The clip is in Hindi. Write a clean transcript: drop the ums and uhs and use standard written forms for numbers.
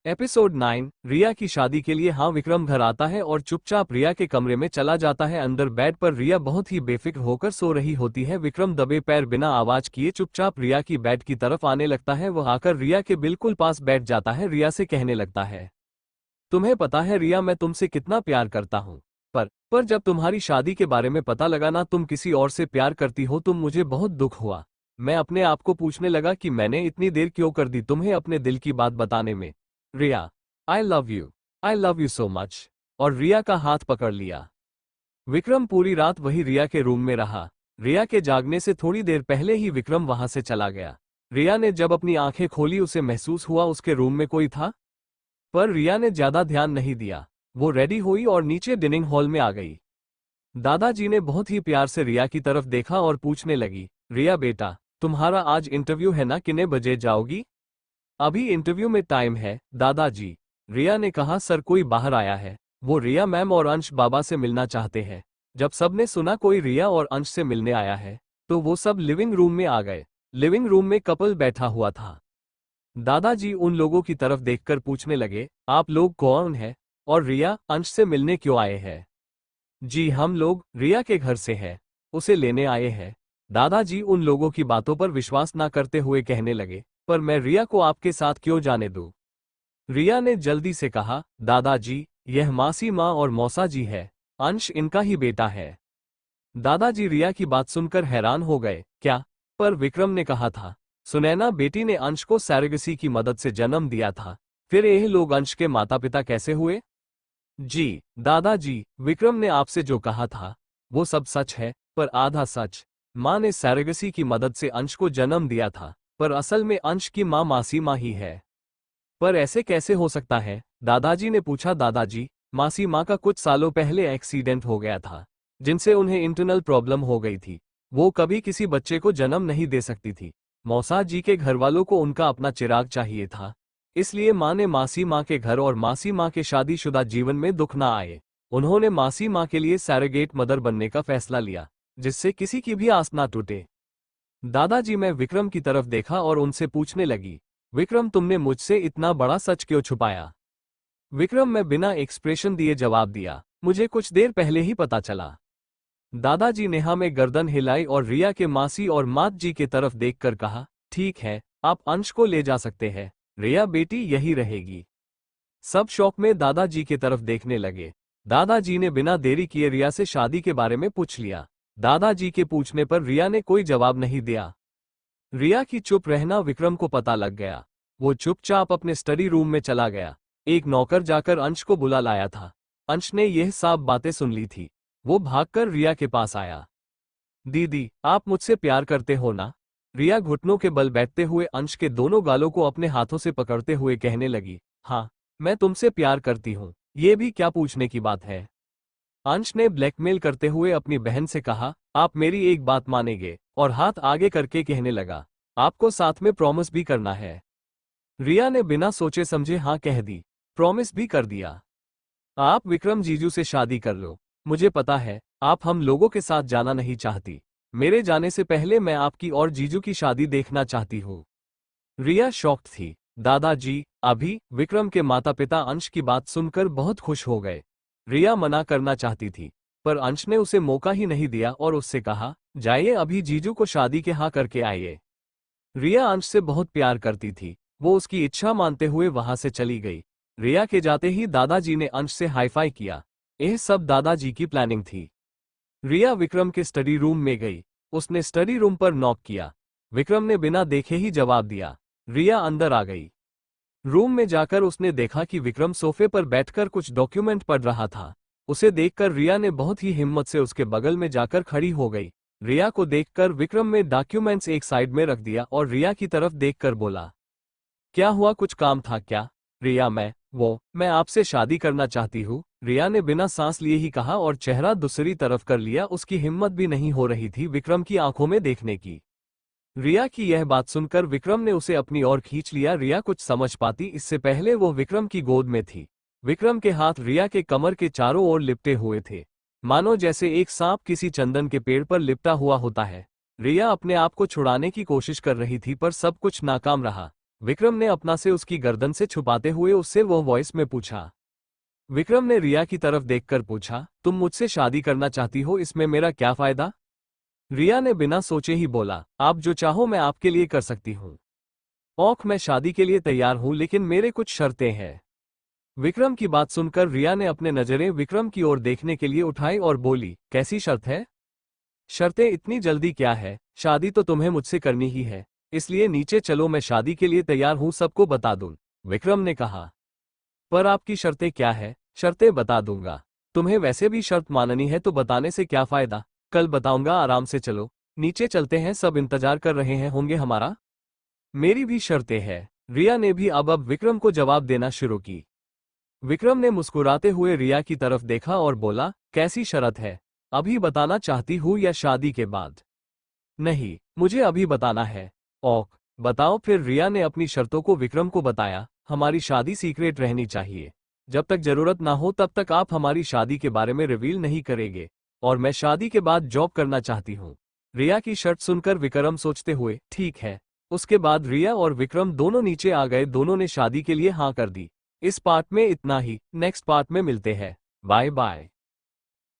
एपिसोड 9। रिया की शादी के लिए विक्रम घर आता है और चुपचाप रिया के कमरे में चला जाता है। अंदर बेड पर रिया बहुत ही बेफिक्र होकर सो रही होती है। विक्रम दबे पैर बिना आवाज किए चुपचाप रिया की बेड की तरफ आने लगता है। वह आकर रिया के बिल्कुल पास बैठ जाता है। रिया से कहने लगता है, तुम्हें पता है रिया, मैं तुमसे कितना प्यार करता हूँ। पर जब तुम्हारी शादी के बारे में पता लगा ना तुम किसी और से प्यार करती हो, तुम मुझे बहुत दुख हुआ। मैं अपने आप को पूछने लगा कि मैंने इतनी देर क्यों कर दी तुम्हें अपने दिल की बात बताने में। Riya, I love you so much. और रिया का हाथ पकड़ लिया। विक्रम पूरी रात वही रिया के रूम में रहा। रिया के जागने से थोड़ी देर पहले ही विक्रम वहां से चला गया। रिया ने जब अपनी आंखें खोली उसे महसूस हुआ उसके रूम में कोई था, पर रिया ने ज्यादा ध्यान नहीं दिया। वो रेडी हुई और नीचे डिनिंग हॉल में आ गई। दादाजी ने बहुत ही प्यार से रिया की तरफ देखा और पूछने लगी, रिया बेटा, तुम्हारा आज इंटरव्यू है ना, कितने बजे जाओगी? अभी इंटरव्यू में टाइम है दादाजी। रिया ने कहा, सर कोई बाहर आया है। वो रिया मैम और अंश बाबा से मिलना चाहते हैं। जब सबने सुना कोई रिया और अंश से मिलने आया है तो वो सब लिविंग रूम में आ गए। लिविंग रूम में कपल बैठा हुआ था। दादाजी उन लोगों की तरफ देखकर पूछने लगे, आप लोग कौन हैं और रिया अंश से मिलने क्यों आए हैं? जी हम लोग रिया के घर से हैं, उसे लेने आए हैं। दादाजी उन लोगों की बातों पर विश्वास न करते हुए कहने लगे, पर मैं रिया को आपके साथ क्यों जाने दूं? रिया ने जल्दी से कहा, दादाजी यह मासी माँ और मौसा जी है, अंश इनका ही बेटा है। दादाजी रिया की बात सुनकर हैरान हो गए। क्या? पर विक्रम ने कहा था सुनैना बेटी ने अंश को सैरोगेसी की मदद से जन्म दिया था, फिर यह लोग अंश के माता पिता कैसे हुए? जी दादाजी, विक्रम ने आपसे जो कहा था वो सब सच है, पर आधा सच। माँ ने सैरोगेसी की मदद से अंश को जन्म दिया था, पर असल में अंश की माँ मासी माँ ही है। पर ऐसे कैसे हो सकता है? दादाजी ने पूछा। दादाजी, मासी माँ का कुछ सालों पहले एक्सीडेंट हो गया था, जिनसे उन्हें इंटरनल प्रॉब्लम हो गई थी। वो कभी किसी बच्चे को जन्म नहीं दे सकती थी। मौसा जी के घर वालों को उनका अपना चिराग चाहिए था, इसलिए माँ ने मासी माँ के घर और मासी माँ के शादीशुदा जीवन में दुख ना आए, उन्होंने मासी माँ के लिए सैरोगेट मदर बनने का फैसला लिया, जिससे किसी की भी आस ना टूटे। दादाजी मैं विक्रम की तरफ देखा और उनसे पूछने लगी, विक्रम तुमने मुझसे इतना बड़ा सच क्यों छुपाया? विक्रम मैं बिना एक्सप्रेशन दिए जवाब दिया, मुझे कुछ देर पहले ही पता चला। दादाजी ने हाँ में गर्दन हिलाई और रिया के मासी और मात जी के तरफ देखकर कहा, ठीक है, आप अंश को ले जा सकते हैं, रिया बेटी यही रहेगी। सब शौक में दादाजी की तरफ देखने लगे। दादाजी ने बिना देरी किए रिया से शादी के बारे में पूछ लिया। दादाजी के पूछने पर रिया ने कोई जवाब नहीं दिया। रिया की चुप रहना विक्रम को पता लग गया। वो चुपचाप अपने स्टडी रूम में चला गया। एक नौकर जाकर अंश को बुला लाया था। अंश ने यह सब बातें सुन ली थी। वो भागकर रिया के पास आया। दीदी, आप मुझसे प्यार करते हो ना? रिया घुटनों के बल बैठते हुए अंश के दोनों गालों को अपने हाथों से पकड़ते हुए कहने लगी, हाँ, मैं तुमसे प्यार करती हूँ, ये भी क्या पूछने की बात है? अंश ने ब्लैकमेल करते हुए अपनी बहन से कहा, आप मेरी एक बात मानेंगे? और हाथ आगे करके कहने लगा, आपको साथ में प्रॉमिस भी करना है। रिया ने बिना सोचे समझे हाँ कह दी। प्रॉमिस भी कर दिया। आप विक्रम जीजू से शादी कर लो। मुझे पता है आप हम लोगों के साथ जाना नहीं चाहती। मेरे जाने से पहले मैं आपकी और जीजू की शादी देखना चाहती हूँ। रिया शॉक्ड थी। दादाजी, अभी विक्रम के माता पिता अंश की बात सुनकर बहुत खुश हो गए। रिया मना करना चाहती थी, पर अंश ने उसे मौका ही नहीं दिया और उससे कहा, जाइए अभी जीजू को शादी के हाँ करके आइए। रिया अंश से बहुत प्यार करती थी। वो उसकी इच्छा मानते हुए वहां से चली गई। रिया के जाते ही दादाजी ने अंश से हाईफाई किया। यह सब दादाजी की प्लानिंग थी। रिया विक्रम के स्टडी रूम में गई। उसने स्टडी रूम पर नॉक किया। विक्रम ने बिना देखे ही जवाब दिया। रिया अंदर आ गई। रूम में जाकर उसने देखा कि विक्रम सोफे पर बैठकर कुछ डॉक्यूमेंट पढ़ रहा था। उसे देखकर रिया ने बहुत ही हिम्मत से उसके बगल में जाकर खड़ी हो गई। रिया को देखकर विक्रम ने डॉक्यूमेंट्स एक साइड में रख दिया और रिया की तरफ देखकर बोला, क्या हुआ, कुछ काम था क्या? रिया, मैं आपसे शादी करना चाहती हूँ, रिया ने बिना सांस लिए ही कहा और चेहरा दूसरी तरफ कर लिया। उसकी हिम्मत भी नहीं हो रही थी विक्रम की आंखों में देखने की। रिया की यह बात सुनकर विक्रम ने उसे अपनी ओर खींच लिया। रिया कुछ समझ पाती इससे पहले वो विक्रम की गोद में थी। विक्रम के हाथ रिया के कमर के चारों ओर लिपटे हुए थे, मानो जैसे एक सांप किसी चंदन के पेड़ पर लिपटा हुआ होता है। रिया अपने आप को छुड़ाने की कोशिश कर रही थी पर सब कुछ नाकाम रहा। विक्रम ने अपना से उसकी गर्दन से छुपाते हुए उससे वो वॉइस में पूछा। विक्रम ने रिया की तरफ देखकर पूछा, तुम मुझसे शादी करना चाहती हो, इसमें मेरा क्या फायदा? रिया ने बिना सोचे ही बोला, आप जो चाहो मैं आपके लिए कर सकती हूँ। ओख, मैं शादी के लिए तैयार हूँ, लेकिन मेरे कुछ शर्तें हैं। विक्रम की बात सुनकर रिया ने अपने नजरें विक्रम की ओर देखने के लिए उठाई और बोली, कैसी शर्त है? शर्तें इतनी जल्दी क्या है, शादी तो तुम्हें मुझसे करनी ही है, इसलिए नीचे चलो, मैं शादी के लिए तैयार हूँ, सबको बता दूं। विक्रम ने कहा। पर आपकी शर्तें क्या है? शर्तें बता दूंगा। तुम्हें वैसे भी शर्त माननी है तो बताने से क्या फायदा, कल बताऊंगा, आराम से चलो, नीचे चलते हैं, सब इंतजार कर रहे हैं होंगे हमारा। मेरी भी शर्तें हैं। रिया ने भी अब विक्रम को जवाब देना शुरू की। विक्रम ने मुस्कुराते हुए रिया की तरफ देखा और बोला, कैसी शर्त है? अभी बताना चाहती हूँ या शादी के बाद? नहीं, मुझे अभी बताना है। ओक, बताओ फिर। रिया ने अपनी शर्तों को विक्रम को बताया। हमारी शादी सीक्रेट रहनी चाहिए। जब तक जरूरत ना हो तब तक आप हमारी शादी के बारे में रिवील नहीं करेंगे। और मैं शादी के बाद जॉब करना चाहती हूँ। रिया की शर्त सुनकर विक्रम सोचते हुए, ठीक है। उसके बाद रिया और विक्रम दोनों नीचे आ गए, दोनों ने शादी के लिए हाँ कर दी। इस पार्ट में इतना ही, नेक्स्ट पार्ट में मिलते हैं। Bye bye.